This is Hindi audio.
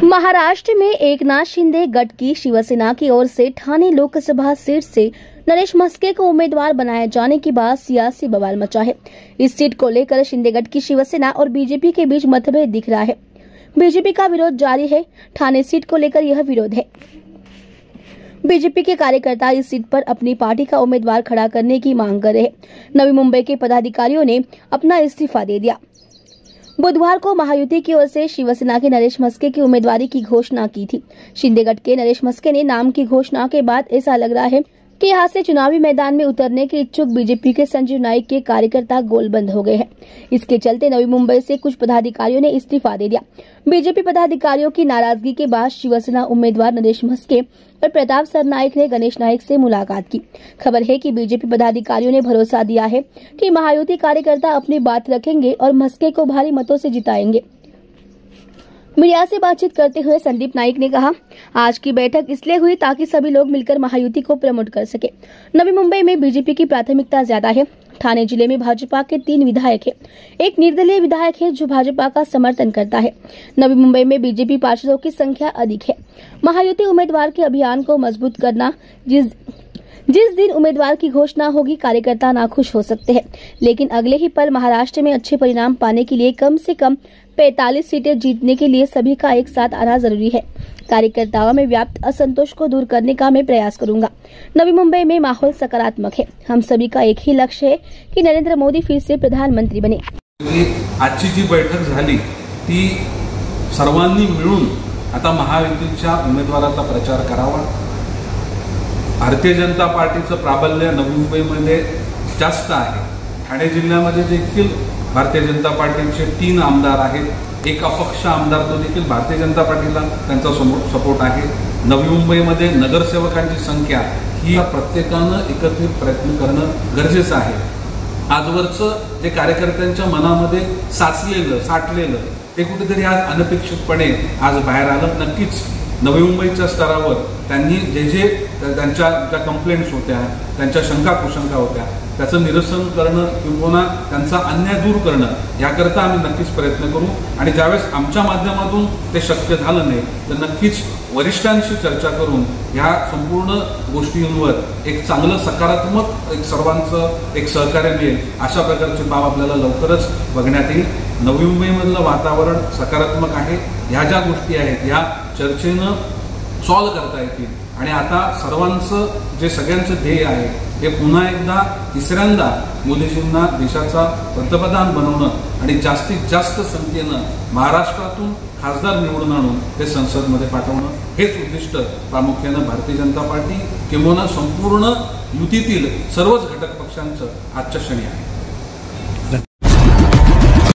महाराष्ट्र में एकनाथ शिंदे गट की शिवसेना की ओर से ठाणे लोकसभा सीट से नरेश म्हस्के को उम्मीदवार बनाए जाने के बाद सियासी बवाल मचा है। इस सीट को लेकर शिंदे गट की शिवसेना और बीजेपी के बीच मतभेद दिख रहा है। बीजेपी का विरोध जारी है। ठाणे सीट को लेकर यह विरोध है। बीजेपी के कार्यकर्ता इस सीट पर अपनी पार्टी का उम्मीदवार खड़ा करने की मांग कर रहे हैं। नवी मुंबई के पदाधिकारियों ने अपना इस्तीफा दे दिया। बुधवार को महायुति की ओर से शिवसेना के नरेश म्हस्के की उम्मीदवारी की घोषणा की थी। शिंदे गट के नरेश म्हस्के ने नाम की घोषणा के बाद ऐसा लग रहा है कि यहां से चुनावी मैदान में उतरने के इच्छुक बीजेपी के संजीव नाइक के कार्यकर्ता गोलबंद हो गए हैं। इसके चलते नवी मुंबई से कुछ पदाधिकारियों ने इस्तीफा दे दिया। बीजेपी पदाधिकारियों की नाराजगी के बाद शिवसेना उम्मीदवार नरेश म्हस्के और प्रताप सरनाईक ने गणेश नाइक से मुलाकात की। खबर है कि बीजेपी पदाधिकारियों ने भरोसा दिया है कि महायुति कार्यकर्ता अपनी बात रखेंगे और म्हस्के को भारी मतों से जिताएंगे। मीडिया से बातचीत करते हुए संदीप नाइक ने कहा, आज की बैठक इसलिए हुई ताकि सभी लोग मिलकर महायुति को प्रमोट कर सके। नवी मुंबई में बीजेपी की प्राथमिकता ज्यादा है। ठाणे जिले में भाजपा के 3 विधायक हैं। एक निर्दलीय विधायक है जो भाजपा का समर्थन करता है। नवी मुंबई में बीजेपी पार्षदों की संख्या अधिक है। महायुति उम्मीदवार के अभियान को मजबूत करना, जिस दिन उम्मीदवार की घोषणा होगी कार्यकर्ता नाखुश हो सकते हैं, लेकिन अगले ही पल महाराष्ट्र में अच्छे परिणाम पाने के लिए कम से कम 45 सीटें जीतने के लिए सभी का एक साथ आना जरूरी है। कार्यकर्ताओं में व्याप्त असंतोष को दूर करने का मैं प्रयास करूंगा। नवी मुंबई में माहौल सकारात्मक है। हम सभी का एक ही लक्ष्य है कि नरेंद्र मोदी फिर से प्रधानमंत्री बने। आजची जी बैठक झाली ती सर्वांनी मिळून आता महायुतीच्या उमेदवाराचा प्रचार करावा। भारतीय जनता पार्टीचं प्राबल्य नवी मुंबईमध्ये जास्त आहे। ठाणे जिल्ह्यामध्ये देखील भारतीय जनता पार्टीचे 3 आमदार आहेत। एक अपक्ष आमदार तो देखील भारतीय जनता पार्टीला त्यांचा सपोर्ट आहे। नवी मुंबईमध्ये नगरसेवकांची संख्या ही प्रत्येकानं एकत्रित प्रयत्न करणं गरजेचं आहे। आजवरचं जे कार्यकर्त्यांच्या मनामध्ये साठलेलं ते कुठेतरी आज अनपेक्षितपणे आज बाहेर आलं। नक्कीच नवी मुंबईच्या स्तरावर त्यांनी जे त्यांच्या कंप्लेंट्स होत्या, त्यांच्या शंका कुशंका होत्या, त्याचं निरसन करणं किंवा त्यांचा अन्याय दूर करणं याकरता आम्ही नक्कीच प्रयत्न करू। आणि ज्यावेळेस आमच्या माध्यमातून ते शक्य झालं नाही तर नक्कीच वरिष्ठांशी चर्चा करून ह्या संपूर्ण गोष्टींवर एक चांगलं सकारात्मक एक सर्वांचं एक सहकार्य मिळेल अशा प्रकारची बाब आपल्याला लवकरच बघण्यात येईल। नवी मुंबईमधलं वातावरण सकारात्मक आहे। ह्या ज्या गोष्टी आहेत ह्या चर्चेनं सॉल्व करता येतील आणि आता सर्वांचं जे सगळ्यांचं ध्येय आहे हे पुन्हा एकदा तिसऱ्यांदा मोदीजींना देशाचा पंतप्रधान बनवणं आणि जास्तीत जास्त संख्येनं महाराष्ट्रातून खासदार निवडून आणून ते संसदमध्ये पाठवणं हेच उद्दिष्ट प्रामुख्यानं भारतीय जनता पार्टी किंवा संपूर्ण युतीतील सर्वच घटक पक्षांचं आजच्या क्षणी आहे।